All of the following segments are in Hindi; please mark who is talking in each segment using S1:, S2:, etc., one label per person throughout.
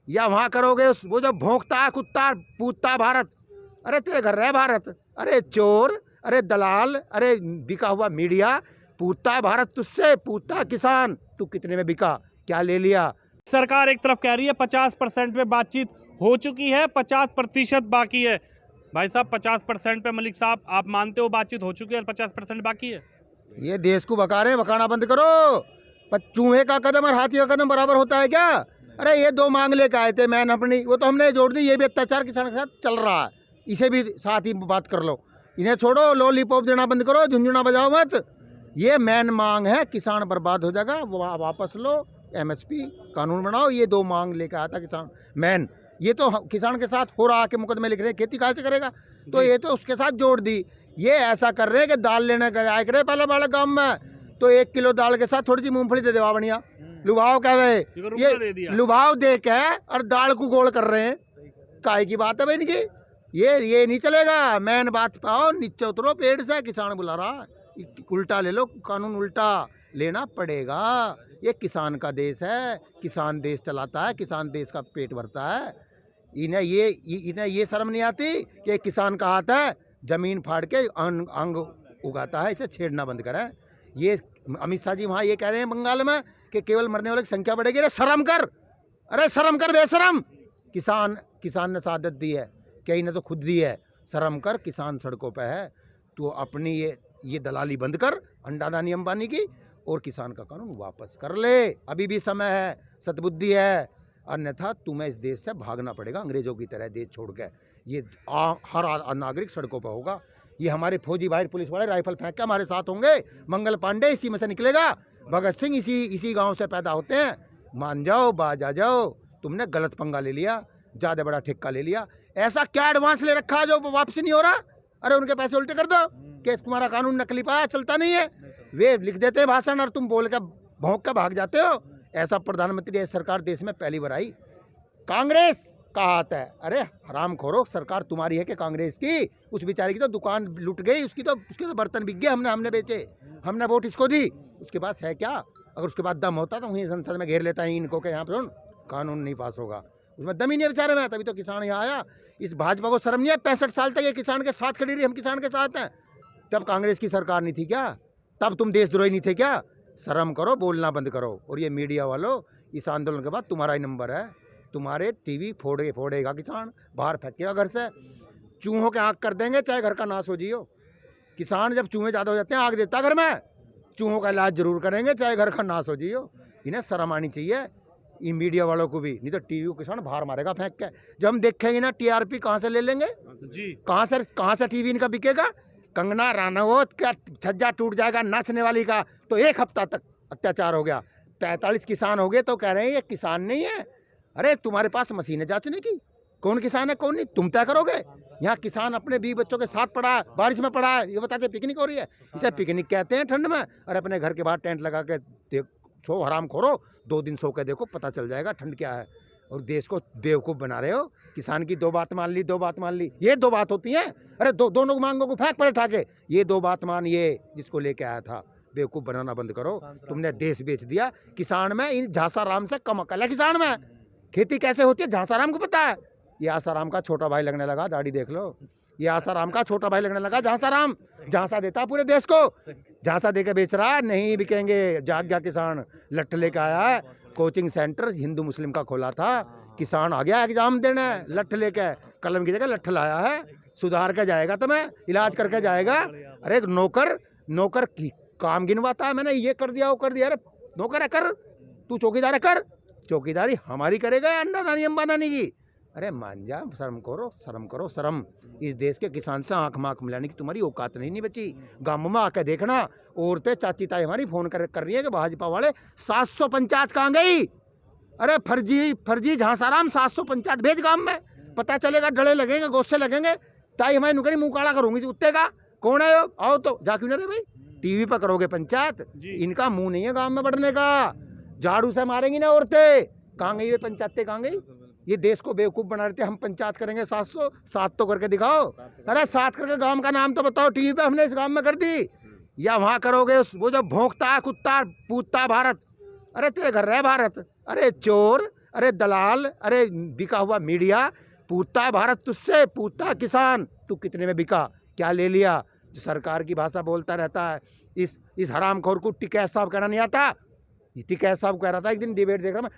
S1: या वहाँ करोगे वो जो भोंकता है कुत्ता पूतता भारत। अरे तेरे घर रहे भारत, अरे चोर, अरे दलाल, अरे बिका हुआ मीडिया, पूतता है भारत तुझसे, पूतता है किसान। तू कितने में बिका, क्या ले लिया?
S2: सरकार एक तरफ कह रही है 50% पे बातचीत हो चुकी है, 50% बाकी है। भाई साहब 50% पे मलिक साहब आप मानते हो बातचीत हो चुकी है और 50% बाकी है?
S1: ये देश को बका रहे हैं, बकाना बंद करो। पर चूहे का कदम और हाथी का कदम बराबर होता है क्या? अरे ये दो मांग लेके आए थे मैन अपनी, वो तो हमने जोड़ दी। ये भी अत्याचार किसान के साथ चल रहा है, इसे भी साथ ही बात कर लो। इन्हें छोड़ो, लॉलीपॉप देना बंद करो, झुंझुना बजाओ मत। ये मैन मांग है, किसान बर्बाद हो जाएगा, वो वापस लो, एमएसपी कानून बनाओ। ये दो मांग लेके आया था किसान मैन। ये तो किसान के साथ हो रहा के मुकदमे लिख रहे हैं, खेती कहाँ से करेगा? तो ये तो उसके साथ जोड़ दी। ये ऐसा कर रहे हैं कि दाल लेने गया करे पहले वाले गाँव में, तो 1 किलो दाल के साथ थोड़ी सी मूंगफली दे देवा बढ़िया, लुभाव क्या वे, ये लुभाव दे के और दाल को गोल कर रहे हैं। काहे की बात है भाई इनकी? ये नहीं चलेगा। मैन बात पाओ, नीचे उतरो पेड़ से, किसान बुला रहा है, उल्टा ले लो कानून, उल्टा लेना पड़ेगा। ये किसान का देश है, किसान देश चलाता है, किसान देश का पेट भरता है। इन्हें ये शर्म नहीं आती कि किसान का हाथ है, जमीन फाड़ के अंग उगाता है। इसे छेड़ना बंद करें। ये अमित शाह जी वहाँ ये कह रहे हैं बंगाल में कि केवल मरने वालों की संख्या बढ़ेगी। अरे शर्म कर, अरे शर्म कर बेशरम। किसान ने शहादत दी है, कहीं ने तो खुद दी है। शर्म कर, किसान सड़कों पे है। तो अपनी ये दलाली बंद कर अंडादानी अंबानी की, और किसान का कानून वापस कर ले। अभी भी समय है, सद्बुद्धि है, अन्यथा तुम्हें इस देश से भागना पड़ेगा अंग्रेजों की तरह देश छोड़ के। ये हर नागरिक सड़कों पर होगा। ये हमारे फौजी भाई पुलिस वाले राइफल फेंक के हमारे साथ होंगे। मंगल पांडे इसी में से निकलेगा, भगत सिंह इसी गांव से पैदा होते हैं। मान जाओ, बाज आ जाओ, तुमने गलत पंगा ले लिया, ज़्यादा बड़ा ठेका ले लिया। ऐसा क्या एडवांस ले रखा है जो वापसी नहीं हो रहा? अरे उनके पैसे उल्टे कर दो कि तुम्हारा कानून नकली पाया, चलता नहीं है। वे लिख देते हैं भाषण और तुम बोल के भौंक के भाग जाते हो। ऐसा प्रधानमंत्री है सरकार देश में पहली बार आई। कांग्रेस का हाथ है। अरे हराम खोरो, सरकार तुम्हारी है कि कांग्रेस की? उस बेचारे की तो दुकान लूट गई, उसके तो बर्तन बिक गए, हमने बेचे, हमने वोट इसको दी। उसके पास है क्या? अगर उसके बाद दम होता तो वहीं संसद में घेर लेता है इनको कि यहाँ पर कानून नहीं पास होगा। उसमें दम ही नहीं बेचारे में, तभी तो किसान यहाँ आया। इस भाजपा को शर्म नहीं है? 65 साल तक ये किसान के साथ खड़ी रही, हम किसान के साथ हैं। तब कांग्रेस की सरकार नहीं थी क्या? तब तुम देशद्रोही नहीं थे क्या? शर्म करो, बोलना बंद करो। और ये मीडिया वालों, इस आंदोलन के बाद तुम्हारा ही नंबर है। तुम्हारे टीवी फोड़ेगा किसान, बाहर फेंकेगा घर से, चूहों के आग कर देंगे, चाहे घर का नाश हो जियो। किसान जब चूहे ज़्यादा हो जाते हैं आग देता घर में, चूहों का इलाज जरूर करेंगे, चाहे घर का नाश हो जियो। इन्हें शर्म आनी चाहिए, इन मीडिया वालों को भी, नहीं तो टीवी को किसान बाहर मारेगा फेंक के। जब हम देखेंगे ना टीआरपी कहाँ से ले लेंगे जी, कहाँ से टीवी इनका बिकेगा। कंगना राणावत का छज्जा टूट जाएगा नाचने वाली का, तो 1 हफ्ता तक अत्याचार हो गया। 45 किसान हो गए तो कह रहे हैं ये किसान नहीं है। अरे तुम्हारे पास मशीन है जांचने की, कौन किसान है कौन नहीं, तुम तय करोगे? यहाँ किसान अपने 20 बच्चों के साथ पड़ा है, बारिश में पड़ा है, ये बताते पिकनिक हो रही है। इसे पिकनिक कहते हैं ठंड में। और अपने घर के बाहर टेंट लगा के सो, हराम खोरो, 2 दिन सो के देखो, पता चल जाएगा ठंड क्या है। और देश को बेवकूफ़ बना रहे हो। किसान की 2 बात मान ली, 2 बात मान ली, ये 2 बात होती हैं? अरे दोनों मांगों को फेंक पड़े ठाके, ये 2 बात मान, ये जिसको लेके आया था। बेवकूफ़ बनाना बंद करो। तुमने देश बेच दिया। किसान में इन झांसाराम से कम अकल है। किसान में खेती कैसे होती है झांसाराम को पता है। ये आसाराम का छोटा भाई लगने लगा, दाढ़ी देख लो, ये आसाराम का छोटा भाई लगने लगा झांसाराम। झांसा देता पूरे देश को, झांसा दे के बेच रहा है। नहीं बिकेंगे, जाग गया किसान, लठ लेके आया है। कोचिंग सेंटर हिंदू मुस्लिम का खोला था, किसान आ गया एग्जाम देने, लठ लेके, कलम की जगह लठ लाया है। सुधार के जाएगा तुम्हें, इलाज करके जाएगा। अरे नौकर की काम गिनवाता है, मैंने ये कर दिया वो कर दिया। अरे नौकर है कर, तू चौकीदार है कर, चौकीदारी हमारी करेगा अंडादानी अंबादानी की। अरे मान जा, शर्म करो शर्म। इस देश के किसान से आंख मांख मिलाने की तुम्हारी औकात नहीं बची। गाँव में आके देखना, औरतें चाची ताई हमारी फोन कर रही है कि भाजपा वाले 700 पंचायत कहाँ गई। अरे फर्जी झांसाराम 700 पंचायत भेज गाँव में, पता चलेगा, डले लगेंगे, गोस्से लगेंगे। ताई हमारी नुकरी मुँह काला करूंगी उत्ते का, कौन है आओ तो जाके ना रे भाई, टीवी पर करोगे पंचायत। इनका मुँह नहीं है गाँव में बढ़ने का, झाड़ू से मारेंगी ना औरतें। कहाँ गई ये पंचायतें, कहाँ गई? ये देश को बेवकूफ़ बना रहे थे। हम पंचायत करेंगे 700, 7 तो करके दिखाओ। अरे 7 करके गांव का नाम तो बताओ, टीवी पे हमने इस गांव में कर दी। या वहाँ करोगे वो जो भोंकता है कुत्ता पूतता भारत। अरे तेरे घर रहे भारत, अरे चोर, अरे दलाल, अरे बिका हुआ मीडिया, पूछता है भारत तुझसे, पूछता है किसान तू कितने में बिका, क्या ले लिया। जो सरकार की भाषा बोलता रहता है, इस हरामखोर को टिकैत साहब कहना नहीं आता। ये टिकैत साहब कह रहा था एक दिन डिबेट देख रहा मैं,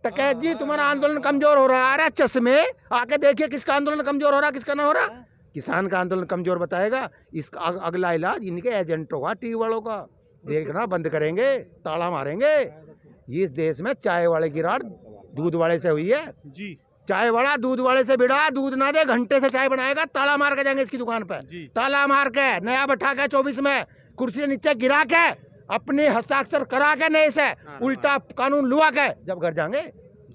S1: टकैत जी तुम्हारा आंदोलन कमजोर हो रहा है। अरे चश्मे आके देखिए किसका आंदोलन कमजोर हो रहा है, किसका ना हो रहा। किसान का आंदोलन कमजोर बताएगा, इसका अगला इलाज इनके एजेंट होगा, टीवी वालों का। देखना बंद करेंगे, ताला मारेंगे। इस देश में चाय वाले की राड़ दूध वाले से हुई है
S2: जी।
S1: चाय वाला दूध वाले से भिड़ा, दूध ना दे घंटे से चाय बनाएगा, ताला मार के जाएंगे इसकी दुकान पे, ताला मार के नया बैठा के 24 में कुर्सी से नीचे गिरा के अपने हस्ताक्षर करा के नए से उल्टा कानून लुआ के जब घर जाएंगे।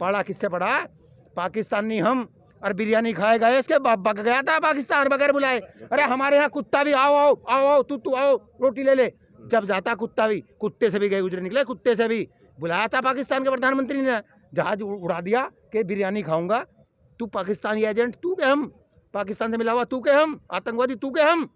S1: पढ़ा किससे पढ़ा, पाकिस्तानी हम और बिरयानी खाए गए, इसके बग गया था पाकिस्तान बगैर बुलाए। अरे हमारे यहाँ कुत्ता भी आओ आओ आओ आओ तू आओ रोटी ले ले, जब जाता कुत्ता भी, कुत्ते से भी गए गुजरे निकले, कुत्ते से भी बुलाया था पाकिस्तान के प्रधानमंत्री ने, जहाज उड़ा दिया कि बिरयानी खाऊंगा। तू पाकिस्तानी एजेंट, तू के हम, पाकिस्तान से मिला हुआ तू के हम, आतंकवादी तू के हम।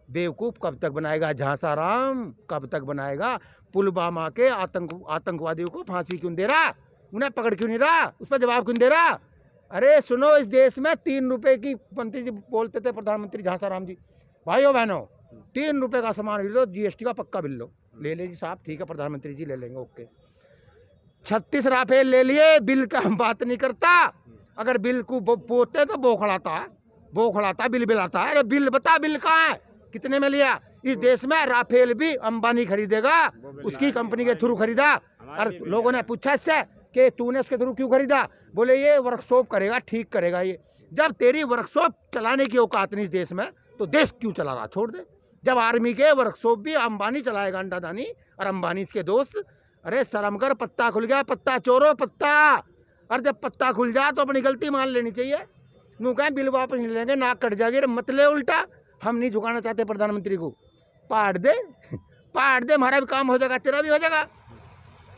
S1: बेवकूफ़ कब तक बनाएगा झांसा राम, कब तक बनाएगा। पुलवामा के आतंकवादियों को फांसी क्यों दे रहा, उन्हें पकड़ क्यों नहीं रहा, उस पर जवाब क्यों दे रहा। अरे सुनो, इस देश में 3 रुपए की, मंत्री जी बोलते थे प्रधानमंत्री झांसा राम जी, भाइयों बहनों 3 रुपए का सामान ले लो, GST का पक्का बिल लो, ले ले जी साहब, ठीक है प्रधानमंत्री जी ले लेंगे, ओके। 36 राफेल ले लिए, बिल का हम बात नहीं करता। अगर बिल को पोते तो बौखलाता बिल बिलाता है। अरे बिल बता, बिल कहाँ है, कितने में लिया। इस देश में राफेल भी अंबानी खरीदेगा, उसकी कंपनी के थ्रू खरीदा। और लोगों ने पूछा इससे कि तूने उसके थ्रू क्यों खरीदा, बोले ये वर्कशॉप करेगा, ठीक करेगा ये। जब तेरी वर्कशॉप चलाने की औकात नहीं इस देश में, तो देश क्यों चला रहा, छोड़ दे। जब आर्मी के वर्कशॉप भी अंबानी चलाएगा, अंडादानी और अंबानी इसके दोस्त। अरे शर्म कर, पत्ता खुल गया, पत्ता चोरो पत्ता। और जब पत्ता खुल जाए तो अपनी गलती मान लेनी चाहिए। नू कहें बिल वापस नहीं लेंगे, नाक कट जाएगी, मत ले उल्टा। हम नहीं झुकाना चाहते प्रधानमंत्री को, पाड़ दे हमारा भी काम हो जाएगा, तेरा भी हो जाएगा,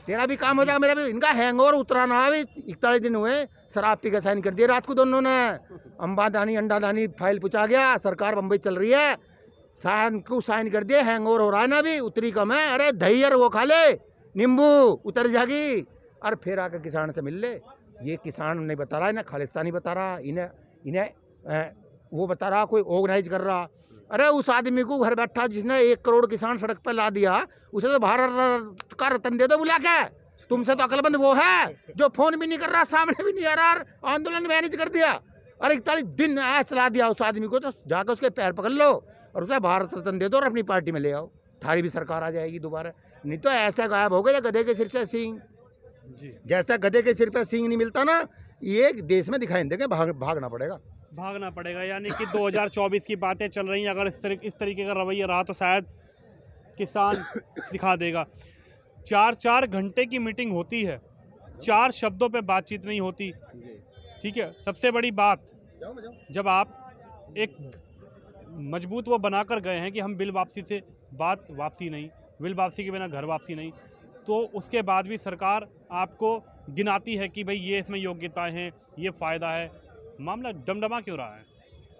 S1: तेरा भी काम हो जाएगा, मेरा भी। इनका हैंगओवर उतरा ना, अभी 41 दिन हुए, शराब पी के साइन कर दिए रात को दोनों ने। अंबादानी अंडादानी फाइल पूछा गया, सरकार बम्बई चल रही है, साइन कर दिए, हैंगओवर हो रहा है ना, अभी उतरी कम है। अरे दही वो खा ले, नींबू उतर जाएगी, और फिर आकर किसान से मिल ले। ये किसान नहीं बता रहा, इन्हें खालिस्तानी बता रहा, इन्हें वो बता रहा कोई ऑर्गेनाइज कर रहा। अरे उस आदमी को घर बैठा जिसने 1 करोड़ किसान सड़क पर ला दिया, उसे तो भारत का रतन दे दो बुला के। तुमसे तो अकलमंद वो है जो फोन भी नहीं कर रहा, सामने भी नहीं आ रहा, आंदोलन मैनेज कर दिया। और 41 दिन ऐसा चला दिया उस आदमी को, तो जाकर उसके पैर पकड़ लो और उसे भारत रत्न दे दो और अपनी पार्टी में ले आओ, थारी भी सरकार आ जाएगी दोबारा। नहीं तो ऐसा गायब हो गया गधे के सिर से सींग। जैसा गधे के सिर पे सींग नहीं मिलता ना, ये देश में दिखाई नहीं देगा, भागना पड़ेगा।
S2: यानी कि 2024 की बातें चल रही हैं, अगर इस तरीके का रवैया रहा तो शायद किसान दिखा देगा। 4 घंटे की मीटिंग होती है, 4 शब्दों पे बातचीत नहीं होती, ठीक है। सबसे बड़ी बात, जब आप एक मजबूत वो बनाकर गए हैं कि हम बिल वापसी से वापसी नहीं, बिल वापसी के बिना घर वापसी नहीं, तो उसके बाद भी सरकार आपको गिनाती है कि भाई ये इसमें योग्यताएं हैं, ये फ़ायदा है। मामला डमडमा क्यों रहा है?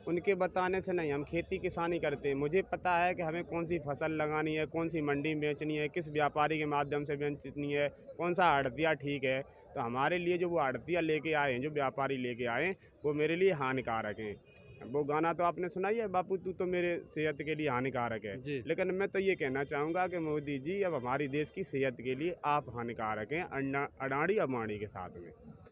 S3: उनके बताने से नहीं, हम खेती किसानी करते हैं, मुझे पता है कि हमें कौन सी फसल लगानी है, कौन सी मंडी में बेचनी है, किस व्यापारी के माध्यम से बेचनी है, कौन सा आड़तिया ठीक है। तो हमारे लिए जो वो आड़तिया लेके आए हैं, जो व्यापारी लेके आए हैं, वो मेरे लिए हानिकारक हैं। वो गाना तो आपने सुना ही है, बापू तू तो मेरे सेहत के लिए हानिकारक है। लेकिन मैं तो ये कहना चाहूँगा कि मोदी जी अब हमारी देश की सेहत के लिए आप हानिकारक हैं, अडानी अंबानी के साथ में।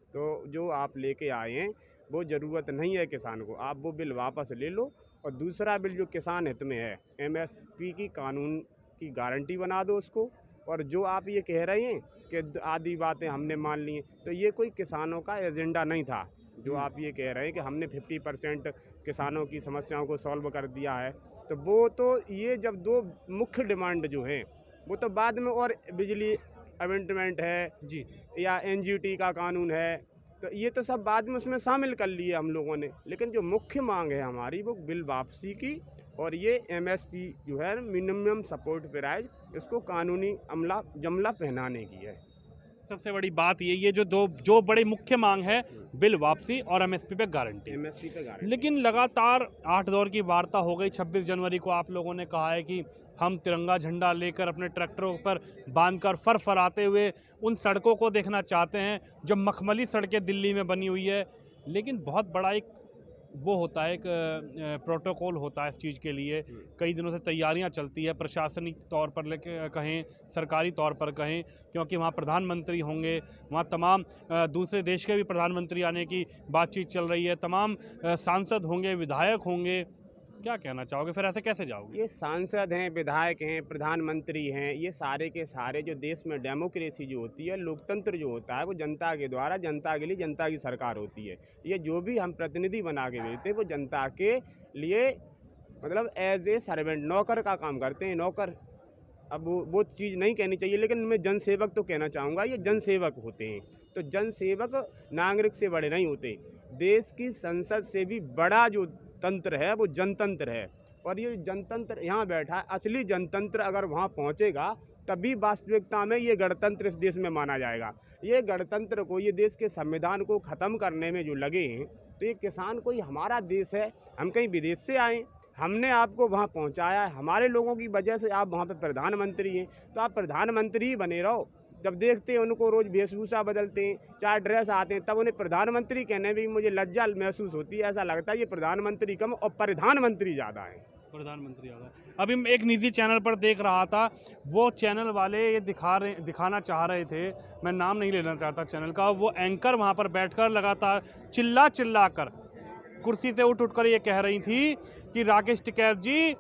S3: तो जो आप लेके आए हैं वो ज़रूरत नहीं है किसान को, आप वो बिल वापस ले लो। और दूसरा बिल जो किसान हित में है, MSP की कानून की गारंटी बना दो उसको। और जो आप ये कह रहे हैं कि आधी बातें हमने मान ली हैं, तो ये कोई किसानों का एजेंडा नहीं था। जो आप ये कह रहे हैं कि हमने 50% किसानों की समस्याओं को सॉल्व कर दिया है, तो वो तो ये जब 2 मुख्य डिमांड जो हैं वो तो बाद में, और बिजली अमेंडमेंट है जी, या NGT का कानून है, तो ये तो सब बाद में उसमें शामिल कर लिए हम लोगों ने। लेकिन जो मुख्य मांग है हमारी वो बिल वापसी की, और ये MSP जो है मिनिमम सपोर्ट प्राइस, इसको कानूनी जमला पहनाने की है।
S2: सबसे बड़ी बात ये जो बड़ी मुख्य मांग है, बिल वापसी और एमएसपी पे गारंटी।
S3: एमएसपी पे गारंटी।
S2: लेकिन लगातार 8 दौर की वार्ता हो गई। 26 जनवरी को आप लोगों ने कहा है कि हम तिरंगा झंडा लेकर अपने ट्रैक्टरों पर बांधकर फरफराते हुए उन सड़कों को देखना चाहते हैं जो मखमली सड़कें दिल्ली में बनी हुई है। लेकिन बहुत बड़ा एक वो होता है, एक प्रोटोकॉल होता है इस चीज़ के लिए। कई दिनों से तैयारियां चलती है, प्रशासनिक तौर पर लेके कहें, सरकारी तौर पर कहें, क्योंकि वहाँ प्रधानमंत्री होंगे, वहाँ तमाम दूसरे देश के भी प्रधानमंत्री आने की बातचीत चल रही है, तमाम सांसद होंगे, विधायक होंगे। क्या कहना चाहोगे, फिर ऐसे कैसे जाओगे?
S3: ये सांसद हैं, विधायक हैं, प्रधानमंत्री हैं, ये सारे के सारे जो देश में डेमोक्रेसी जो होती है, लोकतंत्र जो होता है, वो जनता के द्वारा, जनता के लिए, जनता की सरकार होती है। ये जो भी हम प्रतिनिधि बना के भेजते हैं वो जनता के लिए मतलब एज ए सर्वेंट, नौकर का काम करते हैं, नौकर। अब वो चीज़ नहीं कहनी चाहिए, लेकिन मैं जनसेवक तो कहना चाहूँगा, ये जनसेवक होते हैं। तो जनसेवक नागरिक से बड़े नहीं होते। देश की संसद से भी बड़ा जो तंत्र है वो जनतंत्र है, और ये जनतंत्र यहाँ बैठा है। असली जनतंत्र अगर वहाँ पहुँचेगा तभी वास्तविकता में ये गणतंत्र इस देश में माना जाएगा। ये गणतंत्र को, ये देश के संविधान को ख़त्म करने में जो लगे हैं, तो ये किसान कोई हमारा देश है, हम कहीं विदेश से आए, हमने आपको वहाँ पहुँचाया है, हमारे लोगों की वजह से आप वहाँ पे प्रधानमंत्री हैं, तो आप प्रधानमंत्री ही बने रहो। जब देखते हैं उनको रोज़ वेशभूषा बदलते हैं, 4 ड्रेस आते हैं, तब उन्हें प्रधानमंत्री कहने में भी मुझे लज्जा महसूस होती है। ऐसा लगता है ये प्रधानमंत्री कम और प्रधानमंत्री ज़्यादा है।
S2: प्रधानमंत्री ज़्यादा। अभी मैं एक निजी चैनल पर देख रहा था, वो चैनल वाले ये दिखाना चाह रहे थे, मैं नाम नहीं लेना चाहता चैनल का, वो एंकर वहाँ पर बैठकर लगातार चिल्ला कर कुर्सी से उठ कर ये कह रही थी कि राकेश टिकैत जी,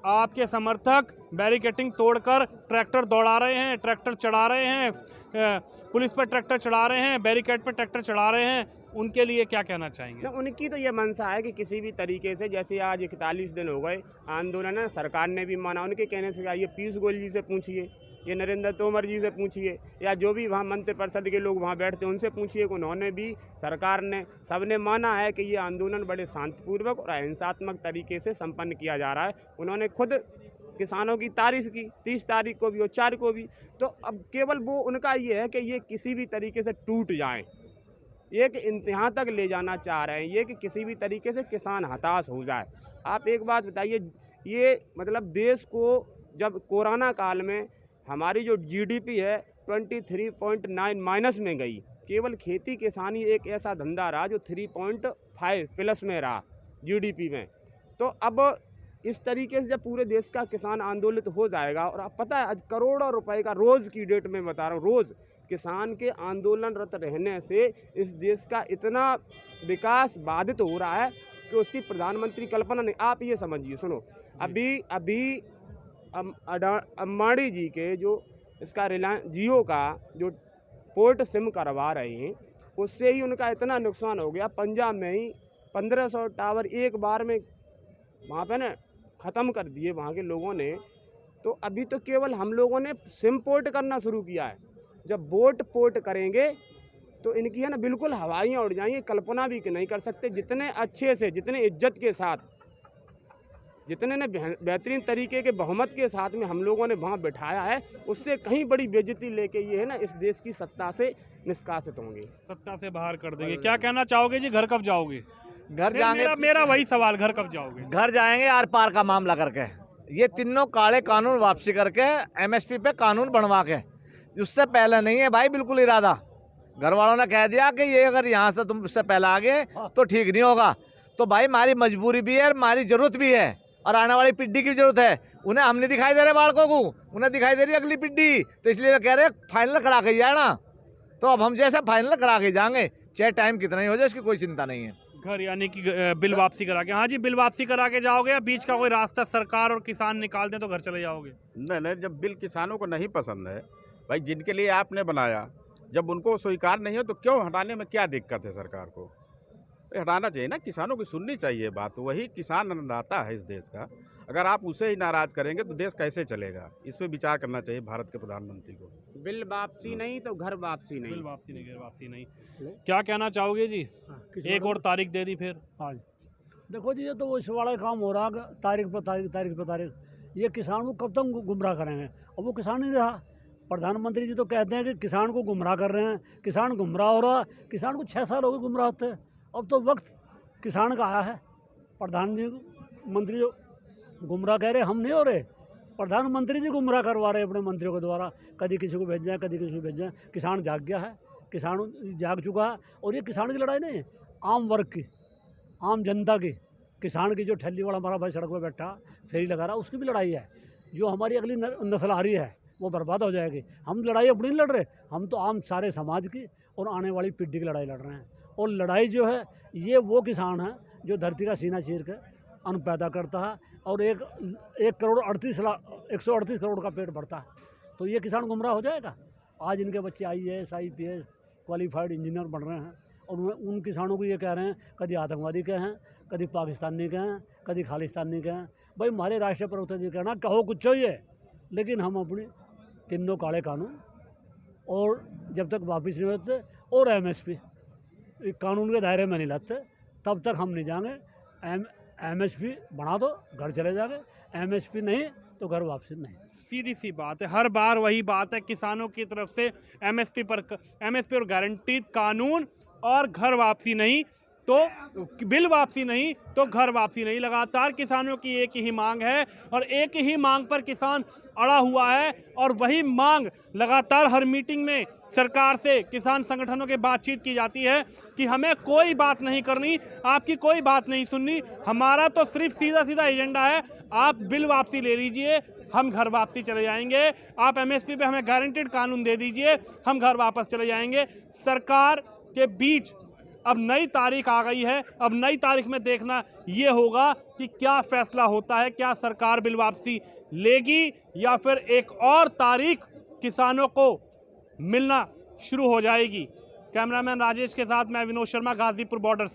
S2: आपके समर्थक बैरिकेटिंग तोड़कर ट्रैक्टर दौड़ा रहे हैं, ट्रैक्टर चढ़ा रहे हैं, पुलिस पर ट्रैक्टर चढ़ा रहे हैं, बैरिकेड पर ट्रैक्टर चढ़ा रहे हैं, उनके लिए क्या कहना चाहेंगे?
S3: उनकी तो ये मंशा है कि किसी भी तरीके से, जैसे आज 41 दिन हो गए आंदोलन है, सरकार ने भी माना, उनके कहने से ये पीयूष गोयल जी से पूछिए, ये नरेंद्र तोमर जी से पूछिए, या जो भी वहाँ मंत्रिपरिषद के लोग वहाँ बैठते हैं उनसे पूछिए, उन्होंने भी, सरकार ने, सबने माना है कि ये आंदोलन बड़े शांतिपूर्वक और अहिंसात्मक तरीके से संपन्न किया जा रहा है। उन्होंने खुद किसानों की तारीफ की 30 तारीख को भी और 4 को भी। तो अब केवल वो उनका ये है कि ये किसी भी तरीके से टूट जाएं, ये कि इंतहा तक ले जाना चाह रहे हैं, ये कि किसी भी तरीके से किसान हताश हो जाए। आप एक बात बताइए, ये मतलब देश को जब कोरोना काल में हमारी जो जीडीपी है 23.9 माइनस में गई, केवल खेती किसानी एक ऐसा धंधा रहा जो 3.5 प्लस में रहा जीडीपी में। तो अब इस तरीके से जब पूरे देश का किसान आंदोलित हो जाएगा, और आप पता है आज करोड़ों रुपए का रोज़ की डेट में बता रहा हूँ, रोज़ किसान के आंदोलनरत रहने से इस देश का इतना विकास बाधित हो रहा है कि उसकी प्रधानमंत्री कल्पना नहीं। आप ये समझिए, सुनो, अभी अंबानी जी के जो इसका रिलायंस जियो का जो पोर्ट सिम करवा रहे हैं, उससे ही उनका इतना नुकसान हो गया। पंजाब में ही 1500 टावर एक बार में वहाँ पे ना ख़त्म कर दिए वहाँ के लोगों ने। तो अभी तो केवल हम लोगों ने सिम पोर्ट करना शुरू किया है, जब बोट पोर्ट करेंगे तो इनकी है ना बिल्कुल हवाइयाँ उड़ जाएंगी, कल्पना भी नहीं कर सकते। जितने अच्छे से, जितने इज्जत के साथ, जितने ने बेहतरीन तरीके के बहुमत के साथ में हम लोगों ने वहाँ बिठाया है, उससे कहीं बड़ी बेइज्जती लेके ये है ना इस देश की सत्ता से निष्कासित होंगे,
S2: सत्ता से बाहर कर देंगे। क्या कहना चाहोगे जी, घर कब जाओगे?
S4: घर जाएंगे।
S2: मेरा वही सवाल, घर कब जाओगे?
S4: घर जाएंगे आर पार का मामला करके, ये तीनों काले कानून वापसी करके एमएसपी पे कानून बनवा के। उससे पहले नहीं है भाई बिल्कुल इरादा। घर वालों ने कह दिया कि ये अगर यहाँ से तुम उससे पहले आ गए तो ठीक नहीं होगा। तो भाई हमारी मजबूरी भी है, हमारी जरूरत भी है, और आने वाली पीढ़ी की जरूरत है। उन्हें हम नहीं दिखाई दे रहे बालकों को, उन्हें दिखाई दे रही है अगली पीढ़ी। तो इसलिए वे कह रहे फाइनल करा के जाए ना, तो अब हम जैसे फाइनल करा के जाएंगे, चाहे टाइम कितना ही हो जाए, इसकी कोई चिंता नहीं है।
S2: घर यानी कि बिल वापसी करा के? हाँ जी, बिल वापसी करा के जाओगे या बीच का कोई रास्ता सरकार और किसान निकाल दें तो घर चले जाओगे?
S5: नहीं, जब बिल किसानों को नहीं पसंद है भाई, जिनके लिए आपने बनाया, जब उनको स्वीकार नहीं हो तो क्यों हटाने में क्या दिक्कत है सरकार को? हटाना चाहिए ना, किसानों की सुननी चाहिए बात। वही किसान अन्नदाता है इस देश का, अगर आप उसे ही नाराज करेंगे तो देश कैसे चलेगा? इस पर विचार करना चाहिए भारत के प्रधानमंत्री को।
S3: बिल वापसी नहीं तो घर वापसी नहीं।
S2: बिल वापसी नहीं, घर वापसी नहीं। क्या कहना चाहोगे जी? एक और तारीख दे दी फिर।
S6: हाँ देखो जी, ये तो वो इस वाला काम हो रहा तारीख पर तारीख, तारीख पर तारीख। ये किसान को कब तक गुमराह करेंगे? अब वो किसान नहीं रहा, प्रधानमंत्री जी तो कहते हैं कि किसान को गुमराह कर रहे हैं, किसान गुमराह हो रहा। किसान को 6 साल हो गए गुमराह होते। अब तो वक्त किसान का आया है। प्रधानमंत्री जो गुमराह कह रहे, हम नहीं हो रहे, प्रधानमंत्री जी गुमराह करवा रहे अपने मंत्रियों के द्वारा। कभी किसी को भेज जाए, कभी किसी को भेज जाए। किसान जाग गया है, किसान जाग चुका है। और ये किसान की लड़ाई नहीं है, आम वर्ग की, आम जनता की। किसान की जो ठल्ली वाला हमारा भाई सड़क पर बैठा फेरी लगा रहा, उसकी भी लड़ाई है। जो हमारी अगली नस्ल आ रही है वो बर्बाद हो जाएगी। हम लड़ाई अपनी नहीं लड़ रहे, हम तो आम सारे समाज की और आने वाली पीढ़ी की लड़ाई लड़ रहे हैं। और लड़ाई जो है ये वो किसान है जो धरती का सीना चीर के अन्न पैदा करता है और 138 करोड़ का पेट भरता है। तो ये किसान गुमराह हो जाएगा। आज इनके बच्चे IAS IPS क्वालिफाइड इंजीनियर बन रहे हैं और उन किसानों को ये कह रहे हैं कभी आतंकवादी के हैं, कभी पाकिस्तानी के हैं, कभी खालिस्तानी के हैं। भाई हमारे राष्ट्रीय प्रवक्ता जी कहना कहो कुछ चाहिए, लेकिन हम अपनी तीनों काले कानून और जब तक वापस नहीं होते और MSP कानून के दायरे में नहीं लाते तब तक हम नहीं जाएंगे। MSP बना दो, घर चले जाएंगे। MSP नहीं तो घर वापसी नहीं।
S2: सीधी सी बात है, हर बार वही बात है, किसानों की तरफ से MSP और गारंटीड कानून और घर वापसी नहीं तो बिल वापसी नहीं तो घर वापसी नहीं। लगातार किसानों की एक ही मांग है और एक ही मांग पर किसान अड़ा हुआ है। और वही मांग लगातार हर मीटिंग में सरकार से, किसान संगठनों के बातचीत की जाती है कि हमें कोई बात नहीं करनी, आपकी कोई बात नहीं सुननी, हमारा तो सिर्फ सीधा सीधा एजेंडा है, आप बिल वापसी ले लीजिए, हम घर वापसी चले जाएंगे। आप MSP पे हमें गारंटीड कानून दे दीजिए, हम घर वापस चले जाएंगे। सरकार के बीच अब नई तारीख आ गई है। अब नई तारीख में देखना ये होगा कि क्या फैसला होता है, क्या सरकार बिल वापसी लेगी या फिर एक और तारीख किसानों को मिलना शुरू हो जाएगी। कैमरामैन राजेश के साथ मैं विनोद शर्मा, गाजीपुर बॉर्डर से।